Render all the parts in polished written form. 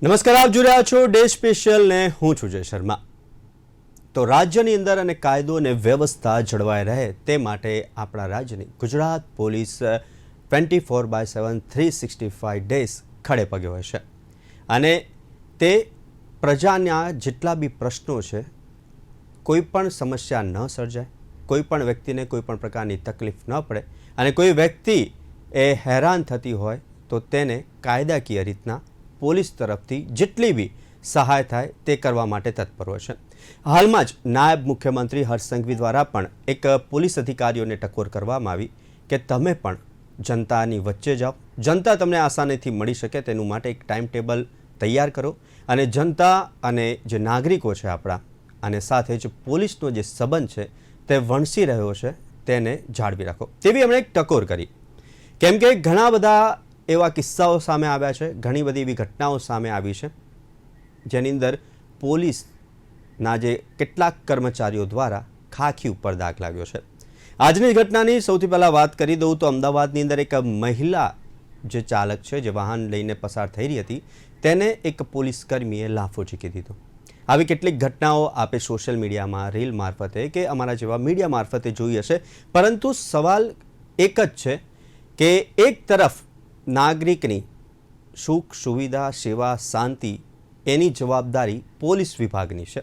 નમસ્કાર, આપ જોઈ રહ્યા છો ડે સ્પેશિયલ ને હું છું જય શર્મા। તો રાજ્યની અંદર અને કાયદો અને વ્યવસ્થા જળવાઈ રહે તે માટે આપણા રાજ્યની ગુજરાત પોલીસ 24/7 365 ડેઝ ખડે પગે હોય છે અને તે પ્રજાના જેટલા બી પ્રશ્નો છે, કોઈ પણ સમસ્યા ન સર્જાય, કોઈ પણ વ્યક્તિને કોઈ પણ પ્રકારની તકલીફ ન પડે અને કોઈ વ્યક્તિ એ હેરાન થતી હોય તો તેને કાયદાકીય રીતના પોલીસ તરફથી જેટલી બી સહાય થાય તે કરવા માટે તત્પર હોય છે। હાલમાં જ નાયબ મુખ્યમંત્રી હર્ષ સંઘવી દ્વારા પણ એક પોલીસ અધિકારીઓને ટકોર કરવામાં આવી કે તમે પણ જનતાની વચ્ચે જાઓ, જનતા તમને આસાનીથી મળી શકે તેનું માટે એક ટાઈમ ટેબલ તૈયાર કરો અને જનતા અને જે નાગરિકો છે આપણા અને સાથે જ પોલીસનો જે સંબંધ છે તે વણસી રહ્યો છે તેને જાળવી રાખો તેવી એમણે એક ટકોર કરી। કેમ કે ઘણા બધા એવા કિસ્સાઓ સામે આવ્યા છે, ઘણી બધી એવી ઘટનાઓ સામે આવી છે જેની અંદર પોલીસના જે કેટલાક કર્મચારીઓ દ્વારા ખાખી ઉપર દાગ લાગ્યો છે। આજની ઘટનાની સૌથી પહેલાં વાત કરી દઉં તો અમદાવાદની અંદર એક મહિલા જે ચાલક છે, જે વાહન લઈને પસાર થઈ રહી હતી, તેને એક પોલીસ કર્મીએ લાફો ઝીકી દીધો। આવી કેટલીક ઘટનાઓ આપે સોશિયલ મીડિયામાં રીલ મારફતે કે અમારા જેવા મીડિયા મારફતે જોઈ હશે, પરંતુ સવાલ એક જ છે કે એક તરફ નાગરિકની સુખ સુવિધા સેવા શાંતિ એની જવાબદારી પોલીસ વિભાગની છે।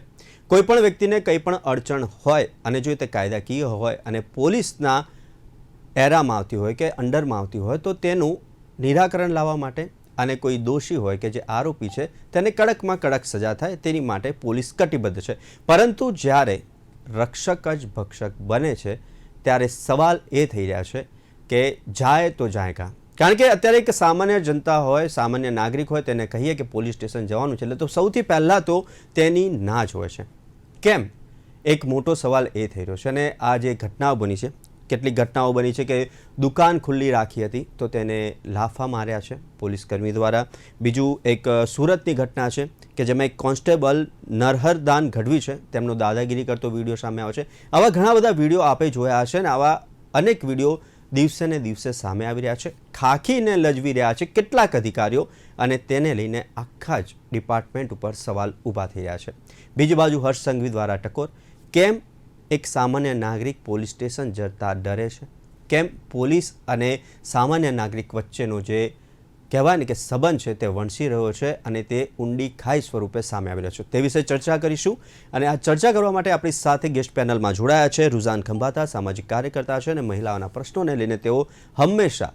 કોઈપણ વ્યક્તિને કંઈ પણ અડચણ હોય અને જો તે કાયદાકીય હોય અને પોલીસના એરામાં આવતી હોય કે અંડરમાં આવતી હોય તો તેનું નિરાકરણ લાવવા માટે અને કોઈ દોષી હોય કે જે આરોપી છે તેને કડકમાં કડક સજા થાય તેની માટે પોલીસ કટિબદ્ધ છે। પરંતુ જ્યારે રક્ષક જ ભક્ષક બને છે ત્યારે સવાલ એ થઈ રહ્યા છે કે જાય તો જાય કાં। કારણ કે અત્યારે એક સામાન્ય જનતા હોય, સામાન્ય નાગરિક હોય, તેને કહીએ કે પોલીસ સ્ટેશન જવાનું છે એટલે તો સૌથી પહેલાં તો તેની ના જ હોય છે। કેમ? એક મોટો સવાલ એ થઈ રહ્યો છે અને આ જે ઘટનાઓ બની છે, કેટલીક ઘટનાઓ બની છે કે દુકાન ખુલ્લી રાખી હતી તો તેને લાફા માર્યા છે પોલીસકર્મી દ્વારા। બીજું એક સુરતની ઘટના છે કે જેમાં એક કોન્સ્ટેબલ નરહરદાન ગઢવી છે, તેમનો દાદાગીરી કરતો વિડીયો સામે આવ્યો છે। આવા ઘણા બધા વિડીયો આપે જોયા હશે ને આવા અનેક વિડીયો દિવસે ને દિવસે સામે આવી રહ્યા છે, ખાખીને લજવી રહ્યા છે કેટલાક અધિકારીઓ અને તેને લઈને આખા જ ડિપાર્ટમેન્ટ ઉપર સવાલ ઊભા થઈ રહ્યા છે। બીજી બાજુ હર્ષ સંઘવી દ્વારા ટકોર, કેમ એક સામાન્ય નાગરિક પોલીસ સ્ટેશન જતા ડરે છે, કેમ પોલીસ અને સામાન્ય નાગરિક વચ્ચેનો જે કહેવાય ને કે સંબંધ છે તે વણસી રહ્યો છે અને તે ઊંડી ખાઈ સ્વરૂપે સામે આવી રહ્યો છે તે વિશે ચર્ચા કરીશું। અને આ ચર્ચા કરવા માટે આપણી સાથે ગેસ્ટ પેનલમાં જોડાયા છે રુઝાન ખંભાતા, સામાજિક કાર્યકર્તા છે અને મહિલાઓના પ્રશ્નોને લઈને તેઓ હંમેશા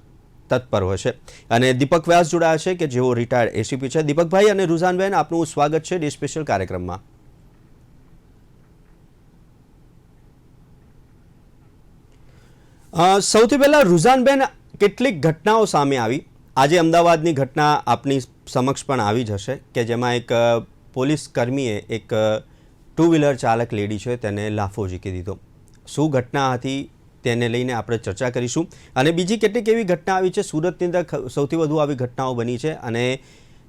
તત્પર હોય છે। અને દીપક વ્યાસ જોડાયા છે કે જેઓ રિટાયર્ડ એસીપી છે। દીપકભાઈ અને રુઝાનબેન, આપનું સ્વાગત છે ડે સ્પેશિયલ કાર્યક્રમમાં। સૌથી પહેલાં રુઝાનબેન, કેટલીક ઘટનાઓ સામે આવી, આજે અમદાવાદની ઘટના આપની સમક્ષ પણ આવી જશે કે જેમાં એક પોલીસ કર્મીએ એક ટુ વ્હીલર ચાલક લેડી છે તેને લાફો ઝીકી દીધો। શું ઘટના હતી તેને લઈને આપણે ચર્ચા કરીશું અને બીજી કેટલીક એવી ઘટના આવી છે, સુરતની અંદર સૌથી વધુ આવી ઘટનાઓ બની છે અને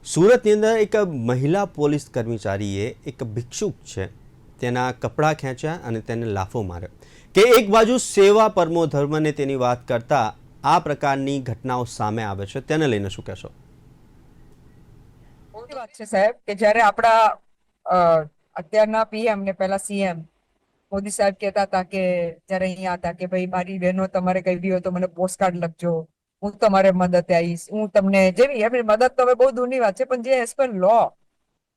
સુરતની અંદર એક મહિલા પોલીસ કર્મચારીએ એક ભિક્ષુક છે તેના કપડાં ખેંચ્યા અને તેને લાફો માર્યો કે એક બાજુ સેવા પરમો ધર્મને તેની વાત કરતા આ પ્રકારની ઘટનાઓ સામે આવે છે, તેને લઈને શું કહેશો? મોટી વાત છે સાહેબ કે જ્યારે આપણા અત્યારના પીએમ ને પહેલા સીએમ મોદી સાહેબ કહેતા હતા કે જ્યારે અહીંયા હતા કે ભાઈ મારી બહેનો તમારે કઈ બી હોય તો મને પોસ્ટકાર્ડ લખજો, હું તમારે મદદ આવીશ, હું તમને જેવી એમની મદદ તો હવે બહુ દૂરની વાત છે પણ જે એઝ પર લો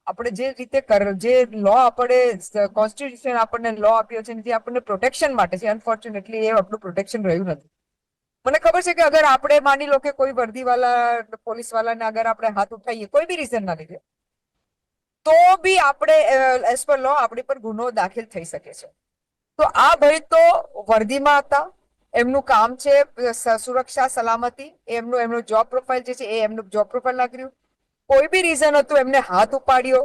આપણે જે રીતે જે લો આપણે કોન્સ્ટિટ્યુશન આપણને લો આપ્યો છે જે આપણને પ્રોટેક્શન માટે છે, અનફોર્ચ્યુનેટલી એ આપણું પ્રોટેક્શન રહ્યું નથી। મને ખબર છે કે અગર આપણે માની લો કે કોઈ વર્દીવાળા પોલીસ વાળાને અગર આપણે હાથ ઉઠાવીએ કોઈ બી રીઝન ના લીધે તો બી આપણે એઝ પર લો આપણી પર ગુનો દાખલ થઈ શકે છે। તો આ ભાઈ તો વર્દીમાં હતા, એમનું કામ છે સુરક્ષા સલામતી, એમનું જોબ પ્રોફાઇલ જે છે એ એમનું જોબ પ્રોફાઇલ લાગ્યું, કોઈ બી રીઝન હતું એમને હાથ ઉપાડ્યો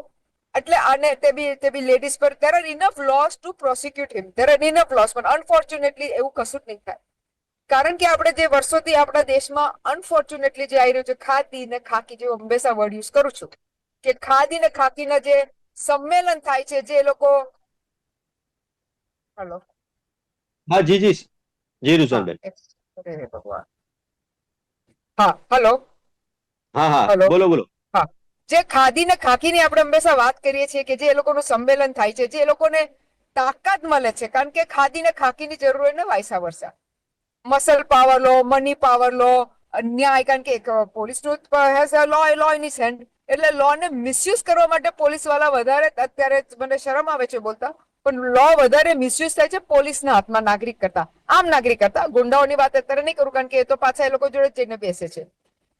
એટલે આને તે બી લેડીઝ પર there are enough laws to prosecute him, there are enough laws, પણ અનફોર્ચ્યુનેટલી એવું કશું જ નહીં થાય કારણ કે આપણે જે વર્ષોથી આપણા દેશમાં અનફોર્ચ્યુનેટલી જે આવી રહ્યું છે ખાદી ને ખાકી, જે હંમેશા વર્ડ યુઝ કરું છું કે ખાદી ને ખાકીના જે સંમેલન થાય છે, જે લોકો હેલો હા જી જી જી હા રુઝાનબેન, અરે ભગવાન હા હેલો હા હા હેલો બોલો બોલો। હા જે ખાદી ને ખાકીની આપણે હંમેશા વાત કરીએ છીએ કે જે એ લોકોનું સંમેલન થાય છે, જે એ લોકોને તાકાત મળે છે, કારણ કે ખાદી ને ખાકીની જરૂર હોય ને વાયસા વર્ષા મસલ પાવર લો, મની પાવર લો, ન્યાય, કારણ કે પોલીસ નો લો ઇન હિઝ હેન્ડ, એટલે લો ને મિસયુઝ કરવા માટે પોલીસ વાળા વધારે, અત્યારે મને શરમ આવે છે બોલતા, પણ લો વધારે મિસયુઝ થાય છે પોલીસના હાથમાં નાગરિક કરતા, આમ નાગરિક કરતા. ગુંડાઓની વાત અત્યારે નહીં કરું, કારણ કે એ તો પાછા એ લોકો જોડે જઈને બેસે છે.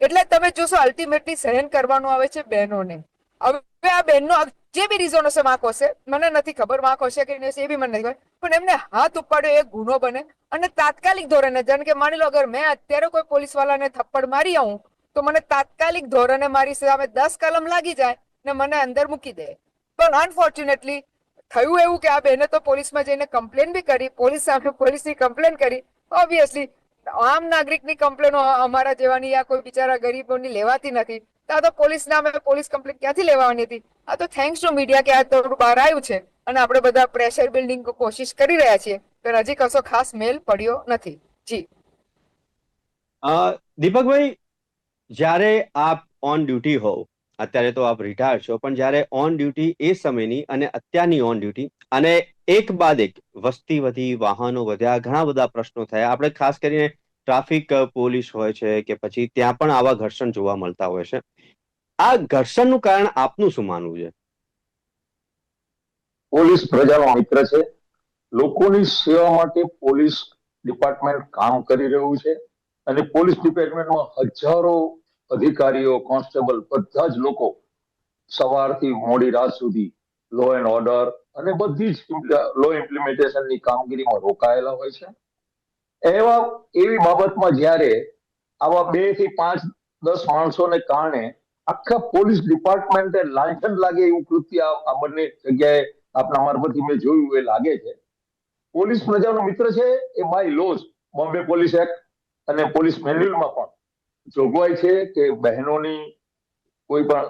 એટલે તમે જોશો અલ્ટિમેટલી સહન કરવાનું આવે છે બહેનોને. હવે આ બહેનનો જે બી રીઝન હશે, વાંક હશે, મને નથી ખબર વાંક હશે કે નહીં હશે, એ બી મને નથી ખબર, પણ એમને હાથ ઉપાડ્યો એ ગુનો બને અને તાત્કાલિક ધોરણે, જેમ કે માની લો અગર મેં અત્યારે કોઈ પોલીસ વાળાને થપ્પડ મારી આવું તો મને તાત્કાલિક ધોરણે મારી સામે 10 કલમ લાગી જાય ને મને અંદર મૂકી દે. પણ અનફોર્ચ્યુનેટલી થયું એવું કે આ બેને તો પોલીસમાં જઈને કમ્પ્લેન બી કરી, પોલીસ સામે પોલીસની કમ્પ્લેન કરી. ઓબ્વિયસલી આમ નાગરિકની કમ્પ્લેનો અમારા જેવાની યા કોઈ બિચારા ગરીબોની લેવાતી નથી. તો આ તો પોલીસ નામે પોલીસ કમ્પ્લેન ક્યાંથી લેવાની હતી? આ તો થેન્ક્સ ટુ મીડિયા કે આ થોડું બહાર આવ્યું છે અને આપણે બધા પ્રેશર બિલ્ડિંગ કોશિશ કરી રહ્યા છીએ, પણ હજી કશો ખાસ મેલ પડ્યો નથી. જી દીપકભાઈ, જ્યારે આપ ઓન ડ્યુટી હોવ, અત્યારે તો આપ રિટાયર છો, પણ જ્યારે ઓન ડ્યુટી એ સમયની અને અત્યારની ઓન ડ્યુટી, અને એક બાદ એક વસ્તી વધી, વાહનો વધ્યા, ઘણા બધા પ્રશ્નો થયા, આપણે ખાસ કરીને ટ્રાફિક પોલીસ હોય છે કે પછી ત્યાં પણ આવા ઘર્ષણ જોવા મળતા હોય છે. આ ઘર્ષણનું કારણ આપનું શું માનવું છે? પોલીસ પ્રજાનો મિત્ર છે. લોકોની સેવા માટે પોલીસ ડિપાર્ટમેન્ટ કામ કરી રહ્યું છે અને પોલીસ ડિપાર્ટમેન્ટમાં હજારો અધિકારીઓ, કોન્સ્ટેબલ, બધા જ લોકો સવારથી મોડી રાત સુધી લો એન્ડ ઓર્ડર અને બધી જ લો ઇમ્પ્લિમેન્ટેશનની કામગીરીમાં રોકાયેલા હોય છે. એવી બાબતમાં જ્યારે આવા 2 થી 5, 10 માણસોને કારણે આખા પોલીસ ડિપાર્ટમેન્ટે લાંછન લાગે એવું કૃત્ય આ બંને જગ્યાએ આપના મારફતથી મેં જોયું એ લાગે છે. પોલીસ પ્રજાનો મિત્ર છે એ by laws Bombay police act અને પોલીસ મેન્યુઅલમાં પણ જોગવાઈ છે કે બહેનોની કોઈ પણ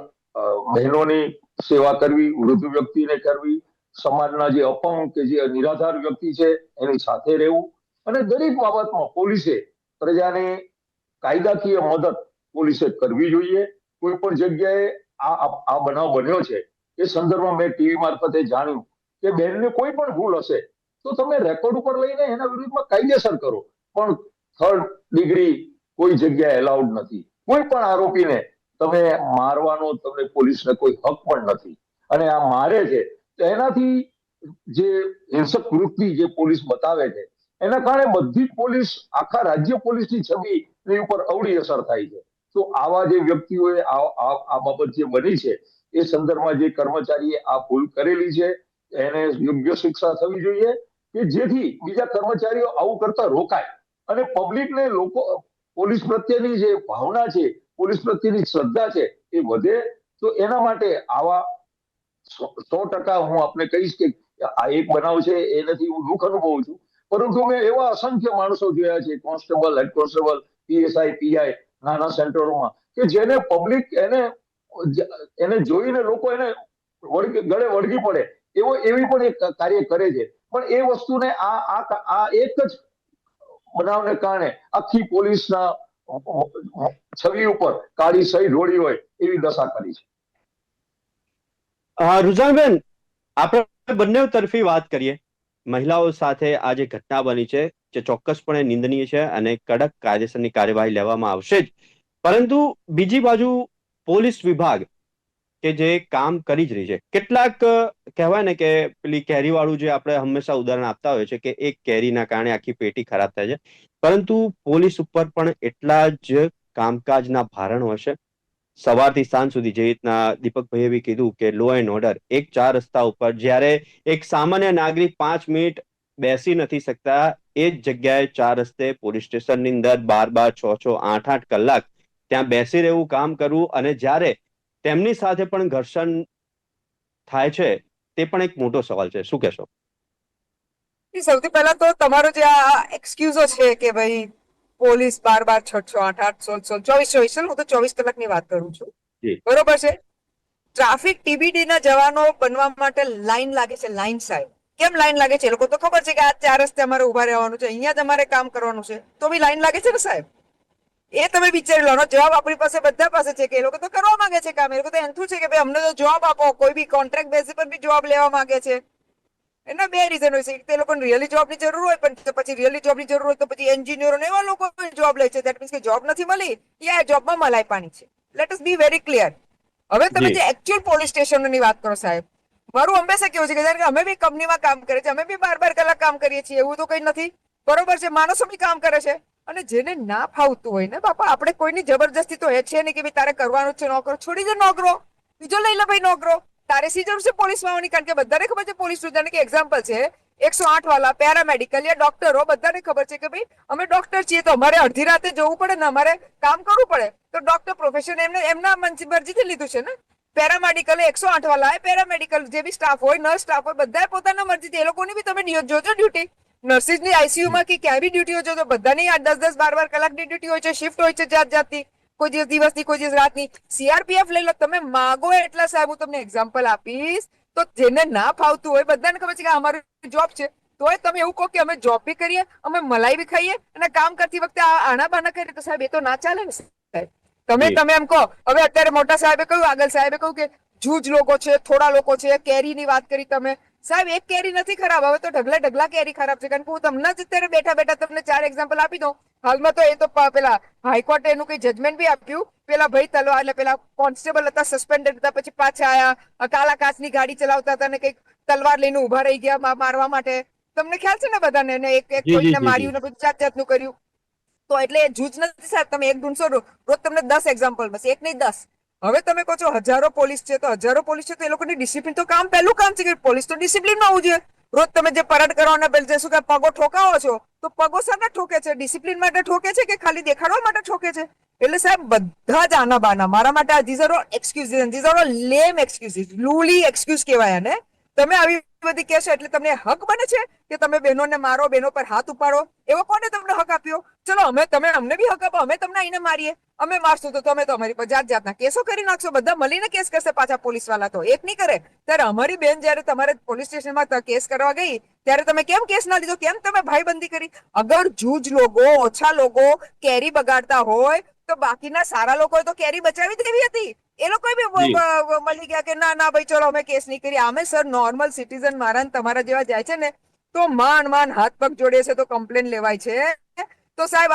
બહેનોની સેવા કરવી, વૃદ્ધ વ્યક્તિને કરવી, સમાજના જે અપંગ કે જે નિરાધાર વ્યક્તિ છે એની સાથે રહેવું, અને દરેક બાબતમાં પોલીસે પ્રજાને કાયદાકીય મદદ પોલીસે કરવી જોઈએ. કોઈ પણ જગ્યાએ આ બનાવ બન્યો છે એ સંદર્ભમાં મેં ટીવી મારફતે જાણ્યું કે બહેનને કોઈ પણ ભૂલ હશે તો તમે રેકોર્ડ ઉપર લઈને એના વિરુદ્ધમાં કાયદેસર કરો, પણ થર્ડ ડિગ્રી કોઈ જગ્યાએ એલાઉડ નથી. કોઈ પણ આરોપીને તમે મારવાનો તમને પોલીસને કોઈ હક પણ નથી. અને આ મારે છે તો એનાથી જે હિંસક વૃત્તિ જે પોલીસ બતાવે છે એના કારણે બધી જ પોલીસ, આખા રાજ્ય પોલીસની છબી ઉપર અવળી અસર થાય છે. તો આવા જે વ્યક્તિઓએ આ બાબત જે બની છે એ સંદર્ભમાં જે કર્મચારીએ આ ભૂલ કરેલી છે એને યોગ્ય શિક્ષા થવી જોઈએ કે જેથી બીજા કર્મચારીઓ આવું કરતા રોકાય અને પબ્લિકને, લોકો પોલીસ પ્રત્યેની જે ભાવના છે, પોલીસ પ્રત્યેની શ્રદ્ધા છે એ વધે. તો એના માટે આવા 100% હું આપને કહીશ કે આ એક બનાવ છે એનાથી હું દુઃખ અનુભવું છું, પરંતુ મેં એવા અસંખ્ય માણસો જોયા છે, constable, head constable, PSI, PI નાના સેન્ટરોમાં, કે જેને પબ્લિક એને જોઈને લોકો એને ગળે વળગી પડે એવી પણ એક કાર્ય કરે છે. પણ એ વસ્તુને આ એક જ બનાવને કારણે આખી પોલીસના છબી ઉપર કાળી સહી ઢોળી હોય એવી દશા કરી છે. રુઝાનબેન, આપણે બંને તરફી વાત કરીએ. મહિલાઓ સાથે આ જે ઘટના બની છે જે ચોક્કસપણે નિંદનીય છે અને કડક કાયદેસરની કાર્યવાહી લેવામાં આવશે જ, પરંતુ બીજી બાજુ પોલીસ વિભાગ કે જે કામ કરી જ રહી છે, કેટલાક કહેવાય ને કે પેલી કેરીવાળું જે આપણે હંમેશા ઉદાહરણ આપતા હોય છે કે એક કેરીના કારણે આખી પેટી ખરાબ થાય છે, પરંતુ પોલીસ ઉપર પણ એટલા જ કામકાજના ભારણ હશે. સવારથી સાંજ સુધી, જે રીતના દીપકભાઈએ બી કીધું કે લો એન્ડ ઓર્ડર, એક 4 રસ્તા ઉપર જ્યારે એક સામાન્ય નાગરિક 5 મિનિટ બેસી નથી શકતા, એ જ જગ્યાએ 4 રસ્તે પોલીસ સ્ટેશનની અંદર 12, 6, 8 કલાક ત્યાં બેસી રહેવું, કામ કરવું, અને જ્યારે તેમની સાથે પણ ઘર્ષણ થાય છે તે પણ એક મોટો સવાલ છે. શું કહેશો? સૌથી પહેલા તો તમારો જે આ એક્સક્યુઝો છે કે ભાઈ પોલીસ 12, 6, 8, 16, 24, હું તો 24 કલાકની વાત કરું છું, બરોબર છે. ટ્રાફિક ટીબીડી ના જવાનો બનવા માટે લાઈન લાગે છે. લાઈન સાહેબ, કેમ લાઈન લાગે છે? એ લોકો તો ખબર છે કે આ 4 રસ્તે અમારે ઉભા રહેવાનું છે, અહીંયા જ અમારે કામ કરવાનું છે, તો બી લાઈન લાગે છે ને સાહેબ. એ તમે વિચારી લો. જવાબ આપણી પાસે બધા પાસે છે કે એ લોકો તો કરવા માંગે છે કામ, એ લોકો તો એન્થું છે કે ભાઈ અમને તો જવાબ આપો. કોઈ બી કોન્ટ્રાક્ટ બેઝ પર બી જવાબ લેવા માંગે છે. એના બે રીઝન હોય છે. એક તો એ લોકોને રિયલી જોબની જરૂર હોય, પણ પછી રિયલી જોબની જરૂર હોય તો પછી એન્જિનિયરો એવા લોકો જોબ લે છે. દેટ મીન્સ કે જોબ નથી મળી, યા જોબમાં મલાઈ પાણી છે. Let us be very clear. હવે તમે જે એકચ્યુઅલ પોલીસ સ્ટેશનોની વાત કરો સાહેબ, મારું હંમેશા કેવું છે કે જ્યારે અમે બી કંપનીમાં કામ કરીએ છીએ, અમે બી 12 કલાક કામ કરીએ છીએ, એવું તો કઈ નથી. બરોબર છે, માણસો બી કામ કરે છે. અને જેને ના ફાવતું હોય ને બાપા, આપણે કોઈની જબરજસ્તી તો છે નહીં કે ભાઈ તારે કરવાનું છે નોકરો, છોડી દે નોકરો, બીજો લઈ લે ભાઈ નોકરો. તારે શી જરૂર છે પોલીસમાં આવવાની? કારણ કે બધાને ખબર છે પોલીસ જાણે કે એક્ઝામ્પલ છે 108 વાળા, પેરામેડિકલ યા ડોક્ટરો, બધાને ખબર છે કે ભાઈ અમે ડોક્ટર છીએ તો અમારે અડધી રાતે જવું પડે ને, અમારે કામ કરવું પડે. તો ડોક્ટર પ્રોફેશન એમને એમના મરજીથી લીધું છે ને. પેરામેડિકલ 108 વાળા, પેરામેડિકલ જે બી સ્ટાફ હોય, નર્સ સ્ટાફ હોય, બધા પોતાના મરજીથી. એ લોકોની બી તમે જોજો ડ્યુટી. નર્સિસની આઈસીયુમાં કે ક્યાં બી ડ્યુટી હોય છે તો બધાની 10-10, 12 કલાકની ડ્યુટી હોય છે, શિફ્ટ હોય છે જાત જાતની. કોઈ દિવસ દિવસની, કોઈ દિવસ રાતની. સીઆરપીએફ લઈ લો, તમે માગો એટલા સાહેબ, હું તમને એક્ઝામ્પલ આપીશ. તો જેને ના ફાવતું હોય, બધાને ખબર છે કે અમારી જોબ છે, તોય તમે એવું કહો કે અમે જોબ બી કરીએ, અમે મલાઈ બી ખાઈએ અને કામ કરતી વખતે આણા બાના કરીએ, તો સાહેબ એ તો ના ચાલે ને સાહેબ. તમે એમ કહો. હવે અત્યારે મોટા સાહેબે કહ્યું, આગળ સાહેબે કહ્યું કે જૂજ લોકો છે, થોડા લોકો છે. કેરીની વાત કરી તમે સાહેબ, એક કેરી નથી ખરાબ, હવે તો ઢગલા કેરી ખરાબ છે. કારણ કે હું તમને જ અત્યારે બેઠા બેઠા તમને 4 એક્ઝામ્પલ આપી દઉં. હાલમાં તો એ તો પેલા હાઈકોર્ટે એનું કઈ જજમેન્ટ બી આપ્યું. પેલા ભાઈ તલવાર, એટલે પેલા કોન્સ્ટેબલ હતા, સસ્પેન્ડેડ હતા, પછી પાછા આયા, કાલા કાચની ગાડી ચલાવતા હતા ને કઈક તલવાર લઈને ઉભા રહી ગયા મારવા માટે. તમને ખ્યાલ છે ને બધાને? એક કોઈને માર્યું ને બધું જાત જાતનું કર્યું. તો એટલે એ જૂજ નથી સાહેબ. તમે એક ઢૂંઢશો રોજ તમને 10 એક્ઝામ્પલ, બસ એક નહીં 10. હવે તમે કહો છો હજારો પોલીસ છે, તો હજારો પોલીસ છે તો એ લોકોની ડિસિપ્લિન તો પહેલું કામ છે કે પોલીસ તો ડિસિપ્લિનમાં હોવું જોઈએ. રોજ તમે જે પરેડ કરવાના પેલા શું કે પગો ઠોકાવો છો, તો પગો શાના ઠોકે છે? ડિસિપ્લિન માટે ઠોકે છે કે ખાલી દેખાડવા માટે ઠોકે છે? એટલે સાહેબ બધા જ આના બાના મારા માટે these are all excuses, these are all lame excuses, લૂલી એક્સક્યુઝ કહેવાય ને. તમે આવી બધી કહેશો એટલે તમને હક બને છે કે તમે બહેનોને મારો, બહેનો પર હાથ ઉપાડો? એવો કોને તમને હક આપ્યો? ચલો તમે અમને બી હક આપો, અમે તમને આઈને મારીએ. અમે મારશું તો તમે તો અમારી પર જાત જાતના કેસો કરી નાખશો. બધા મળીને કેસ કરશે પાછા, પોલીસ વાળા તો એક નહીં કરે. ત્યારે અમારી બેન જયારે તમારે પોલીસ સ્ટેશનમાં કેસ કરવા ગઈ, ત્યારે તમે કેમ કેસ ના લીધો? કેમ તમે ભાઈબંધી કરી? અગર જૂજ લોકો, ઓછા લોકો કેરી બગાડતા હોય તો બાકીના સારા લોકોએ તો કેરી બચાવી દેવી હતી. એ લોકો બી મળી ગયા કે ના ના ભાઈ ચલો અમે કેસ નહીં કરી. આમે સર નોર્મલ સિટીઝન મારા તમારા જેવા જાય છે ને તો માંડ હાથ પગ જોડે છે તો કમ્પ્લેન લેવાય છે. તો સાહેબ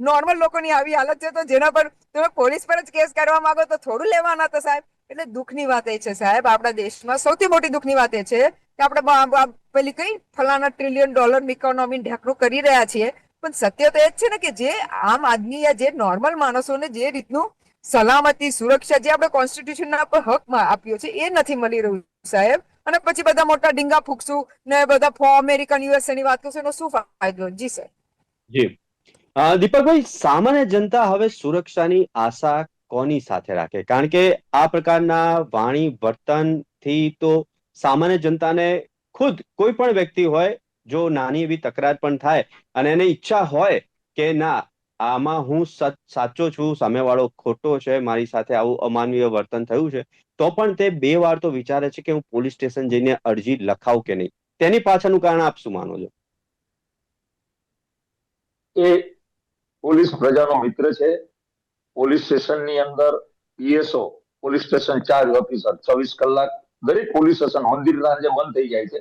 નોર્મલ લોકોની આવી હાલત છે તો જેના પર તમે પોલીસ પર જ કેસ કરવા માંગો તો થોડું લેવાના તો સાહેબ. એટલે દુઃખની વાત એ છે સાહેબ, આપણા દેશમાં સૌથી મોટી દુઃખની વાત એ છે કે આપણે પેલી કઈ ફલાના $1 ટ્રિલિયન ઇકોનોમી ઢાંકણું કરી રહ્યા છીએ, પણ સત્ય તો એ જ છે ને કે જે આમ આદમી યા જે નોર્મલ માણસોને જે રીતનું સલામતી, સુરક્ષા જે આપણે કોન્સ્ટિટ્યુશનના પર હક આપ્યો છે એ નથી મળી રહ્યું સાહેબ. અને પછી બધા મોટા ડીંગા ફૂકશું ને બધા અમેરિકન યુએસએ ની વાત કરશું, એનો શું ફાયદો? જી સર. જી દીપકભાઈ, સામાન્ય જનતા હવે સુરક્ષાની આશા કોની સાથે રાખે? કારણ કે આ પ્રકારના વાણી વર્તનથી તો સામાન્ય જનતાને ખુદ કોઈ પણ વ્યક્તિ હોય, જો નાની એવી તકરાર પણ થાય અને એને ઈચ્છા હોય કે ના આમાં હું સાચો છું, સામેવાળો ખોટો છે, મારી સાથે આવું અમાનવીય વર્તન થયું છે, તો પણ તે 2 વાર તો વિચારે છે કે હું પોલીસ સ્ટેશન જઈને અરજી લખાવું કે નહીં. તેની પાછળનું કારણ આપ શું માનો છો? એ પોલીસ પ્રજાનો મિત્ર છે. પોલીસ સ્ટેશનની અંદર PSO, police station charge officer 24 કલાક, દરેક પોલીસ સ્ટેશન મંદિરના જે બંધ થઈ જાય છે,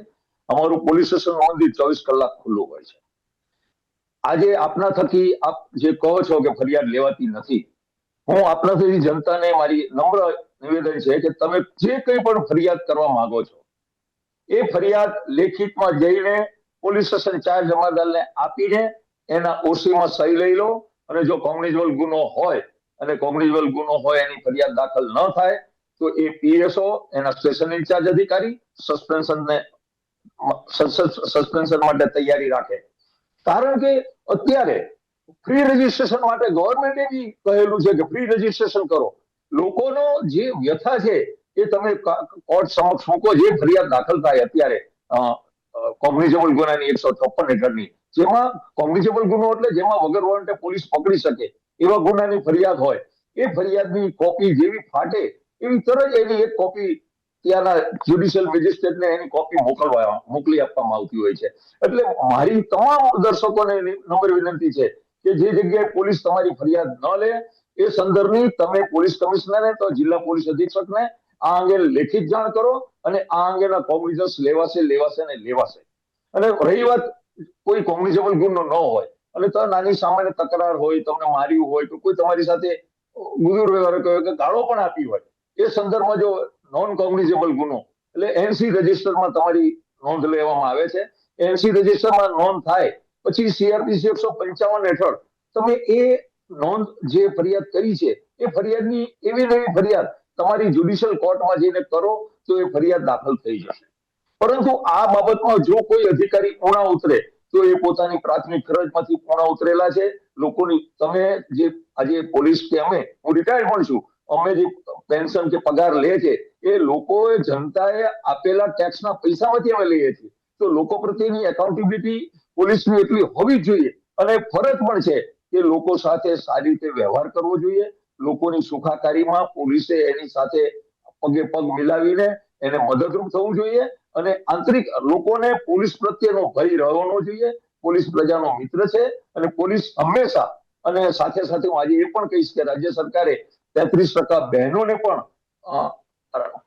અમારું પોલીસ સ્ટેશન મંદિર 24 કલાક ખુલ્લું હોય છે. આજે આપના થકી આપ જે કહો છો કે ફરિયાદ લેવાતી નથી, હું આપના થકી જનતાને મારી નમ્ર નિવેદન છે કે તમે જે કંઈ પણ ફરિયાદ કરવા માંગો છો એ ફરિયાદ લેખિતમાં જઈને પોલીસ સ્ટેશન ચાર્જ જમાદારને આપીને એના ઓસીમાં સહી લઈ લો. અને જો કોગ્નિઝેબલ ગુનો હોય અને કોગ્નિઝેબલ ગુનો હોય એની ફરિયાદ દાખલ ન થાય તો એ પીએસઓ, એના સ્ટેશન ઇન્ચાર્જ અધિકારી સસ્પેન્શન માટે તૈયારી રાખે. કારણ કે અત્યારે ફ્રી રજીસ્ટ્રેશન માટે ગવર્મેન્ટે બી કહેલું છે કે ફ્રી રજીસ્ટ્રેશન કરો. લોકોનો જે વ્યથા છે એ તમે કોર્ટ સમક્ષ મૂકો. જે ફરિયાદ દાખલ થાય અત્યારે કોગ્નિઝેબલ ગુનાની 156 હેઠળની, જેમાં કોગ્નિઝેબલ ગુનો એટલે જેમાં વગર વોરંટે પોલીસ પકડી શકે એવા ગુનાની ફરિયાદ હોય, એ ફરિયાદની કોપી જેવી ફાટે એવી તરત એની એક કોપી ત્યાંના જ્યુડિશિયલ મેજિસ્ટ્રેટને એની કોપી મોકલી આપવામાં આવતી હોય છે. એટલે મારી તમામ દર્શકોને નમ્ર વિનંતી છે કે જે જગ્યાએ પોલીસ તમારી ફરિયાદ ન લે એ સંદર્ભની તમે પોલીસ કમિશનરને તો જિલ્લા પોલીસ અધિક્ષકને આ અંગે લેખિત જાણ કરો અને આ અંગેના કોગ્નિઝન્સ લેવાશે ને લેવાશે. અને રહી વાત કોઈ કોગ્નિઝેબલ ગુનો ન હોય અને તો નાની સામાન્ય તકરાર હોય, તમને માર્યું હોય તો કોઈ તમારી સાથે દુર્વ્યવહાર કર્યો કે ગાળો પણ આપી હોય, એ સંદર્ભમાં જો નોન કોગ્નિઝેબલ ગુનો એટલે એનસી રજિસ્ટરમાં તમારી નોંધ લેવામાં આવે છે. એનસી રજિસ્ટરમાં નોંધ થાય પછી સીઆરપીસી 155 હેઠળ તમે એ નોંધ જે ફરિયાદ કરી છે એ ફરિયાદની એવી નવી ફરિયાદ તમારી જ્યુડિશિયલ કોર્ટમાં જઈને કરો તો એ ફરિયાદ દાખલ થઈ જશે. પરંતુ આ બાબતમાં જો કોઈ અધિકારી ઊણા ઉતરે તો એ પોતાની પ્રાથમિક ફરજમાંથી ઊણા ઉતરેલા છે. લોકોની તમે જે આજે પોલીસ કે હું રિટાયર્ડ પણ છું, અમે જે પેન્શન કે પગાર લે છે એ લોકોએ જનતાએ આપેલા ટેક્સના પૈસામાંથી અમે લઈએ છીએ. તો લોકો પ્રત્યેની એકાઉન્ટેબિલિટી પોલીસની એટલી હોવી જ જોઈએ અને ફરજ પણ છે કે લોકો સાથે સારી રીતે વ્યવહાર કરવો જોઈએ. લોકોની સુખાકારીમાં પોલીસે એની સાથે પગે પગ મિલાવીને એને મદદરૂપ થવું જોઈએ અને આંતરિક લોકોને પોલીસ પ્રત્યેનો ભય રહેવો ન જોઈએ. પોલીસ પ્રજાનો મિત્ર છે અને પોલીસ હંમેશા, અને સાથે સાથે હું આજે એ પણ કહીશ કે રાજ્ય સરકારે 33% બહેનોને પણ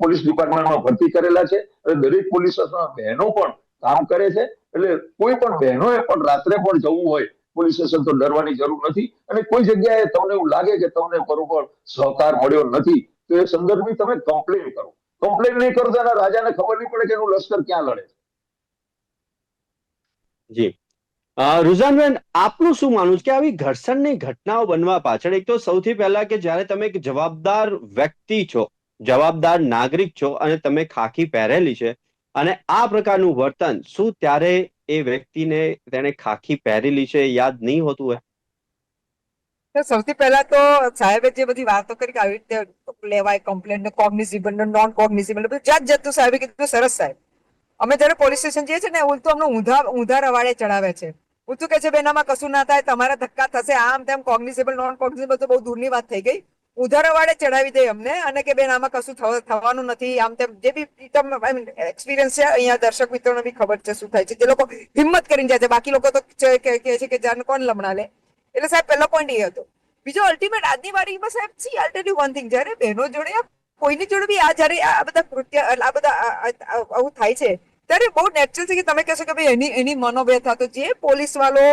પોલીસ ડિપાર્ટમેન્ટમાં ભરતી કરેલા છે અને દરેક પોલીસ બહેનો પણ કામ કરે છે. એટલે કોઈ પણ બહેનોએ પણ રાત્રે પણ જવું હોય પોલીસ સ્ટેશન તો ડરવાની જરૂર નથી. અને કોઈ જગ્યાએ તમને એવું લાગે કે તમને બરોબર સહકાર મળ્યો નથી તો એ સંદર્ભે તમે કમ્પ્લેન કરો. કમ્પ્લેન નહીં કરો તો એના રાજાને ખબર નહીં પડે કે એનું લશ્કર ક્યાં લડે છે. જી રુઝાનબેન, આપનું શું માનવું છે કે આવી ઘર્ષણની ઘટનાઓ બનવા પાછળ એક તો સૌથી પહેલા કે જ્યારે તમે એક જવાબદાર વ્યક્તિ છો, જવાબદાર નાગરિક છો અને તમે ખાખી પહેરેલી છે અને આ પ્રકારનું વર્તન, શું ત્યારે એ વ્યક્તિને તેને ખાખી પહેરેલી છે યાદ નહીં હોતું હોય? સૌથી પહેલા તો સાહેબે જે બધી વાતો કરી કે આવી રીતે લેવાય કમ્પ્લેન ને કોગ્નિઝેબલ ને નોન કોગ્નિઝેબલ બધું જાત જાતનું સાહેબે કીધું. સરસ સાહેબ. અમે જયારે પોલીસ સ્ટેશન જઈએ છીએ ને ઉલટું અમને ઊંધા રવાડે ચડાવે છે. ઉલટું કે છે બેનામાં કશું ના થાય, તમારા ધક્કા થશે, આમ તેમ કોગ્નિઝેબલ નોન કોગ્નિઝેબલ તો બહુ દૂરની વાત થઈ ગઈ. ઊંધા રવાડે ચડાવી દે અમને અને કે બેન આમાં કશું થવાનું નથી, આમ તેમ જે બી એક્સપિરિયન્સ છે અહીંયા દર્શક મિત્રોને બી ખબર છે શું થાય છે. જે લોકો હિંમત કરીને જાય છે, બાકી લોકો તો કહે છે કે જાન કોણ લમણા લે. એટલે સાહેબ પહેલો પોઈન્ટ એ હતો. બીજો અલ્ટિમેટ આજની વારીમાં સાહેબ C I tell you one thing, જયારે બહેનો જોડે કોઈની જોડે બી જયારે આ બધા કૃત્ય આ બધા આવું થાય છે ત્યારે બહુ નેચરલ છે કે તમે કહેશો કે ભાઈ એની મનોવ્યથા તો જે પોલીસ વાળો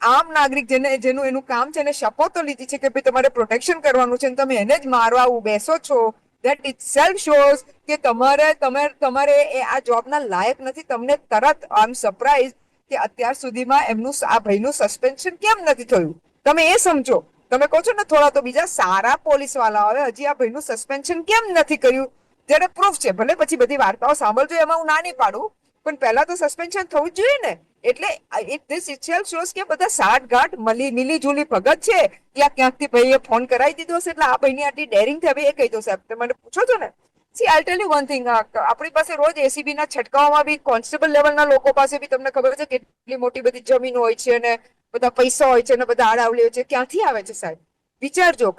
આમ નાગરિક જેનું એનું કામ છે એને શપથો લીધી છે કે ભાઈ તમારે પ્રોટેક્શન કરવાનું છે, તમે એને જ મારવા બેસો છો, ધેટ ઇટ સેલ્ફ શોઝ કે તમારે એ આ જોબના લાયક નથી. તમને તરત આઈ એમ સરપ્રાઈઝ કે અત્યાર સુધીમાં એમનું આ ભાઈનું સસ્પેન્શન કેમ નથી થયું, તમે એ સમજો. તમે કહો છો ને થોડા તો બીજા સારા પોલીસ વાળાઓએ હજી આ ભાઈનું સસ્પેન્શન કેમ નથી કર્યું, જ્યારે પ્રૂફ છે. ભલે પછી બધી વાર્તાઓ સાંભળજો, એમાં હું ના નહીં પાડું, પણ પહેલા તો સસ્પેન્શન થવું જ જોઈએ ને. એટલે ધીસ ઇટસેલ્ફ શોઝ કે બધા સાઠગાંઠ મિલી જુલી ભગત છે ત્યાં ક્યાંકથી ભાઈએ ફોન કરાવી દીધો હશે એટલે આ ભાઈની આટલી ડેરિંગ થઈ. હવે એ કહી દો સાહેબ, તમે મને પૂછો છો ને. C I tell you one thing, આપણી પાસે રોજ એસીબી ના છટકાવમાં બી કોન્સ્ટેબલ લેવલના લોકો પાસે બી તમને ખબર છે કેટલી મોટી બધી જમીન હોય છે અને બધા પૈસા હોય છે અને બધા આડાવલી હોય છે. ક્યાંથી આવે છે સાહેબ? વિચારજો.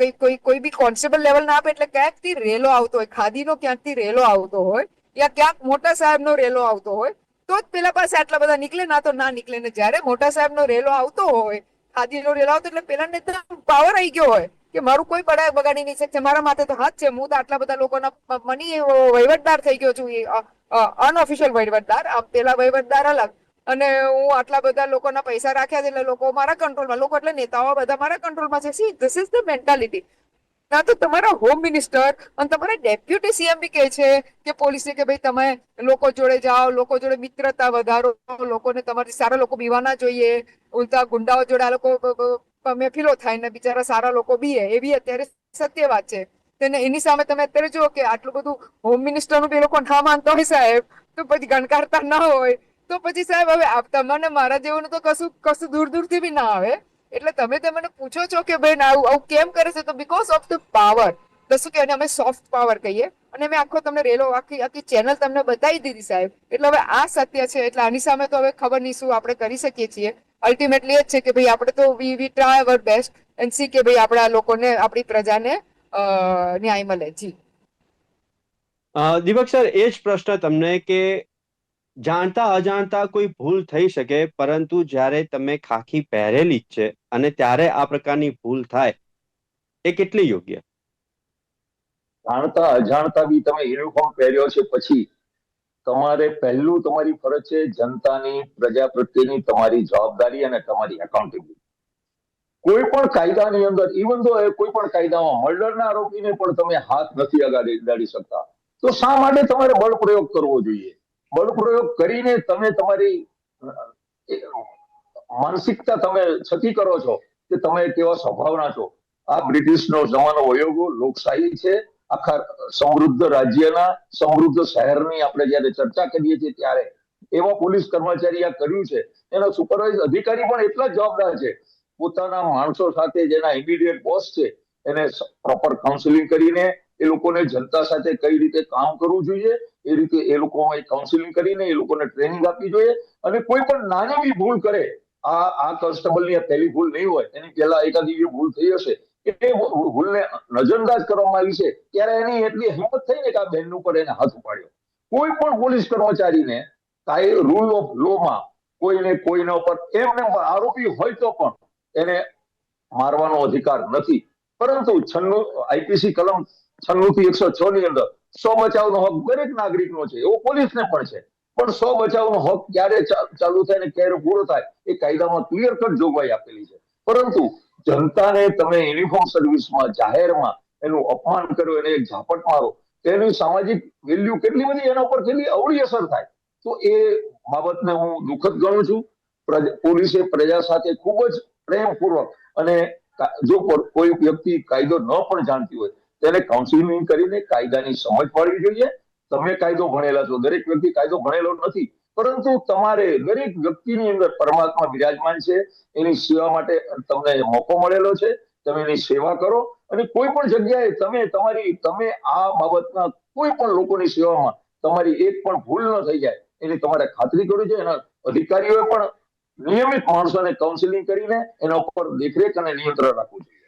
કોઈ બી કોન્સ્ટેબલ લેવલ ના આપે એટલે ક્યાંકથી રેલો આવતો હોય, ખાદીનો ક્યાંકથી રેલો આવતો હોય યા ક્યાંક મોટા સાહેબનો રેલો આવતો હોય તો જ પેલા પાસે આટલા બધા નીકળે, ના તો ના નીકળે. ને જયારે મોટા સાહેબનો રેલો આવતો હોય, ખાદીનો રેલો આવતો એટલે પેલાને પાવર આવી ગયો હોય કે મારું કોઈ બગાડી નહીં શકશે, મારા માથે તો હાથ છે, હું તો આટલા બધા લોકોના મની વહીવટદાર થઈ ગયો છું, અનઓફિશિયલ વહીવટદાર. પેલા વહીવટદાર અલગ અને હું આટલા બધા લોકોના પૈસા રાખ્યા છે એટલે લોકો મારા કંટ્રોલમાં, લોકો એટલે નેતાઓ બધા મારા કંટ્રોલમાં છે. See this is the mentality. ના તો તમારા હોમ મિનિસ્ટર અને તમારા ડેપ્યુટી સીએમ બી કહે છે કે પોલીસને કે ભાઈ તમે લોકો જોડે જાઓ, લોકો જોડે મિત્રતા વધારો, લોકોને તમારી સારા લોકો બીવા ના જોઈએ, ઉલટા ગુંડાઓ જોડે આ લોકો મહેફિલો થાય ને બિચારા સારા લોકો બીએ, એ બી અત્યારે સત્ય વાત છે. એની સામે તમે અત્યારે જુઓ કે આટલું બધું હોમ મિનિસ્ટરનું બી લોકો ના માનતા હોય સાહેબ, તો પછી ગણકારતા ના હોય તો પછી સાહેબ હવે તમને મારા જેવું તો કશું દૂરથી બી ના આવે. એટલે તમે મને પૂછો છો કે ભાઈ આવું કેમ કરે છે, તો બીકોઝ ઓફ ધ પાવર. તો શું કહેવાય, અમે સોફ્ટ પાવર કહીએ. અને મેં આખો તમને રેલો આખી ચેનલ તમને બતાવી દીધી સાહેબ. એટલે હવે આ સત્ય છે, એટલે આની સામે તો હવે ખબર નહીં શું આપણે કરી શકીએ છીએ. અલ્ટિમેટલી એ જ છે કે ભાઈ આપણે તો વી try our best and C કે ભાઈ આપણા લોકોને, આપણી પ્રજાને ન્યાય મળે. જી દીપક સર, એ જ પ્રશ્ન તમને કે જાણતા અજાણતા કોઈ ભૂલ થઈ શકે, પરંતુ જ્યારે તમે ખાખી પહેરેલી જ છે અને ત્યારે આ પ્રકારની ભૂલ થાય, એ કેટલી યોગ્ય? જાણતા અજાણતા બી તમે યુનિફોર્મ પહેર્યો છે પછી તમારે પહેલું તમારી ફરજ છે જનતાની, પ્રજા પ્રત્યેની તમારી જવાબદારી અને તમારી એકાઉન્ટેબિલિટી. કોઈ પણ કાયદાની અંદર, ઇવન તો કોઈ પણ કાયદામાં મર્ડરના આરોપીને પણ તમે હાથ નથી અડાડી શકતા, તો શા માટે તમારે બળ પ્રયોગ કરવો જોઈએ? બળ પ્રયોગ કરીને તમે તમારી માનસિકતા તમે છતી કરો છો કે તમે કેવા સ્વભાવના છો. આ બ્રિટિશનો જમાનો વયો ગયો. લોકશાહી છે. આખા સમૃદ્ધ રાજ્યના, સમૃદ્ધ શહેરની આપણે જયારે ચર્ચા કરીએ છીએ ત્યારે એવા પોલીસ કર્મચારી આ કર્યું છે. એના સુપરવાઇઝ અધિકારી પણ એટલા જ જવાબદાર છે. પોતાના માણસો સાથે જેના ઇમિડિયેટ બોસ છે એને પ્રોપર કાઉન્સિલિંગ કરીને એ લોકોને જનતા સાથે કઈ રીતે કામ કરવું જોઈએ એ રીતે એ લોકોમાં કાઉન્સિલિંગ કરીને એ લોકોને ટ્રેનિંગ આપવી જોઈએ. અને કોઈ પણ નાની બી ભૂલ કરે, આ કોન્સ્ટેબલની પહેલી ભૂલ નહીં હોય, એની પહેલા એકાદી એવી ભૂલ થઈ હશે, એ ભૂલને નજરઅંદાજ કરવામાં આવી છે, ત્યારે એની એટલી હિંમત થઈ ને કે આ બેન ઉપર એને હાથ ઉપાડ્યો. કોઈ પણ પોલીસ કર્મચારીને રૂલ ઓફ લોમાં કોઈના ઉપર એમને આરોપી હોય તો પણ એને મારવાનો અધિકાર નથી. પરંતુ 96 આઈપીસી કલમ 96 થી 106 ની અંદર સ્વ બચાવનો હક દરેક નાગરિકનો છે, એવો પોલીસને પણ છે. પણ સ્વ બચાવનો હક ક્યારે ચાલુ થાય ને ક્યારે પૂરો થાય એ કાયદામાં ક્લિયર કટ જોગવાઈ આપેલી છે. પરંતુ જનતાને તમે યુનિફોર્મ સર્વિસમાં જાહેરમાં એનું અપમાન કરો, એને એક ઝાપટ મારો, તેની સામાજિક વેલ્યુ કેટલી બધી એના ઉપર કેટલી અવળી અસર થાય. તો એ બાબતને હું દુઃખદ ગણું છું. પોલીસે પ્રજા સાથે ખૂબ જ પ્રેમપૂર્વક અને જો કોઈ વ્યક્તિ કાયદો ન પણ જાણતી હોય તેને કાઉન્સિલિંગ કરીને કાયદાની સમજ પાડવી જોઈએ. તમે કાયદો ભણેલા છો, દરેક વ્યક્તિ કાયદો ભણેલો નથી, પરંતુ તમારે દરેક વ્યક્તિની અંદર પરમાત્મા બિરાજમાન છે. એની સેવા માટે તમને મોકો મળેલો છે. તમે એની સેવા કરો અને કોઈ પણ જગ્યાએ તમે આ બાબતના કોઈ પણ લોકોની સેવામાં તમારી એક પણ ભૂલ ન થઈ જાય એની તમારે ખાતરી કરવી જોઈએ. એના અધિકારીઓએ પણ નિયમિત માણસોને કાઉન્સિલિંગ કરીને એના ઉપર દેખરેખ અને નિયંત્રણ રાખવું જોઈએ.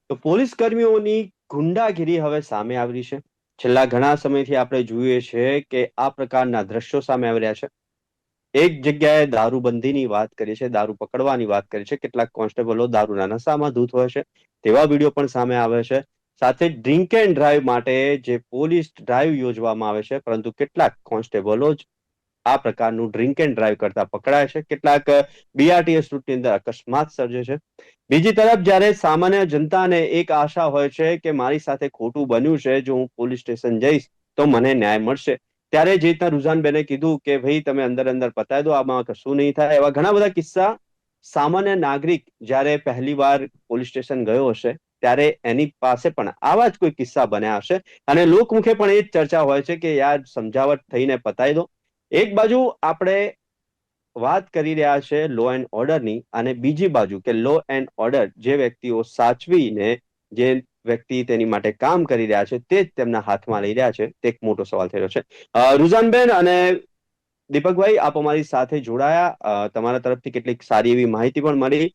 તો પોલીસ કર્મીઓની ગુંડાગીરી હવે સામે આવી છે. છેલ્લા ઘણા સમયથી આપણે જોઈએ છે કે આ પ્રકારના દ્રશ્યો સામે આવી રહ્યા છે. એક જગ્યાએ દારૂબંધીની વાત કરી છે, દારૂ પકડવાની વાત કરી છે, કેટલાક કોન્સ્ટેબલો દારૂના નશામાં ધૂત હોય છે તેવા વિડીયો પણ સામે આવે છે. સાથે ડ્રિંક એન્ડ ડ્રાઈવ માટે જે પોલીસ ડ્રાઈવ યોજવામાં આવે છે, પરંતુ કેટલાક કોન્સ્ટેબલો જ આ પ્રકારનું ડ્રિંક એન્ડ ડ્રાઈવ કરતા પકડાય છે. કેટલાક બીઆરટીએસ રૂટની અંદર અકસ્માત સર્જે છે. બીજી તરફ જ્યારે સામાન્ય જનતાને એક આશા હોય છે કે મારી સાથે ખોટું બન્યું છે, જો હું પોલીસ સ્ટેશન જઈશ તો મને ન્યાય મળશે, ત્યારે જે રીતના રૂઝાનબેને કીધું કે ભાઈ તમે અંદર પતાવી દો, આમાં કશું નહીં થાય, એવા ઘણા બધા કિસ્સા સામાન્ય નાગરિક જ્યારે પહેલી વાર પોલીસ સ્ટેશન ગયો હશે ત્યારે એની પાસે પણ આવા જ કોઈ કિસ્સા બન્યા હશે અને લોકમુખે પણ એ જ ચર્ચા હોય છે કે યાર સમજાવટ થઈને પતાવી દો. એક બાજુ આપણે વાત કરી રહ્યા છે લો એન્ડ ઓર્ડરની, અને બીજી બાજુ કે લો એન્ડ ઓર્ડર જે વ્યક્તિઓ સાચવીને જે વ્યક્તિ તેની માટે કામ કરી રહ્યા છે તે જ તેમના હાથમાં લઈ રહ્યા છે, તે એક મોટો સવાલ થઈ રહ્યો છે. રૂઝાનબેન અને દીપકભાઈ, આપ અમારી સાથે જોડાયા, તમારા તરફથી કેટલીક સારી એવી માહિતી પણ મળી,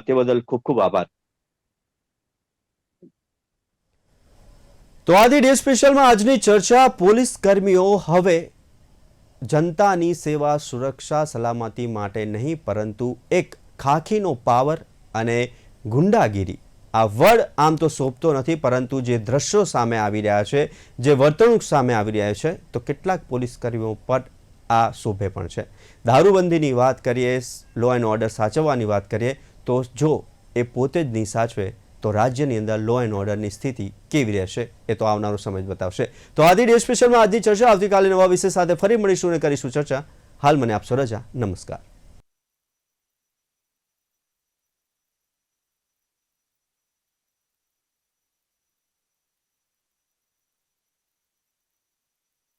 તે બદલ ખૂબ ખૂબ આભાર. તો આદિ ડે સ્પેશિયલમાં આજની ચર્ચા પોલીસ કર્મીઓ હવે જનતાની સેવા, સુરક્ષા, સલામતી માટે નહીં, પરંતુ એક ખાખીનો પાવર અને ગુંડાગીરી આ વડ આમ તો સોંપતો નથી, પરંતુ જે દ્રશ્યો સામે આવી રહ્યા છે, જે વર્તણૂક સામે આવી રહ્યા છે, તો કેટલાક પોલીસ કર્મીઓ પર આ શોભે પણ છે. દારૂબંધીની વાત કરીએ, લો એન્ડ ઓર્ડર સાચવવાની વાત કરીએ, તો જો એ પોતે જ નહીં સાચવે તો રાજ્યની અંદર લો એન્ડ ઓર્ડરની સ્થિતિ કેવી રહેશે એ તો આવનારો સમય બતાવશે. તો આદિ ડે સ્પેશિયલમાં આજની ચર્ચા. આવતીકાલે નવા વિષય સાથે ફરી મળીશું અને કરીશું ચર્ચા. હાલ મને આપશો રજા. નમસ્કાર.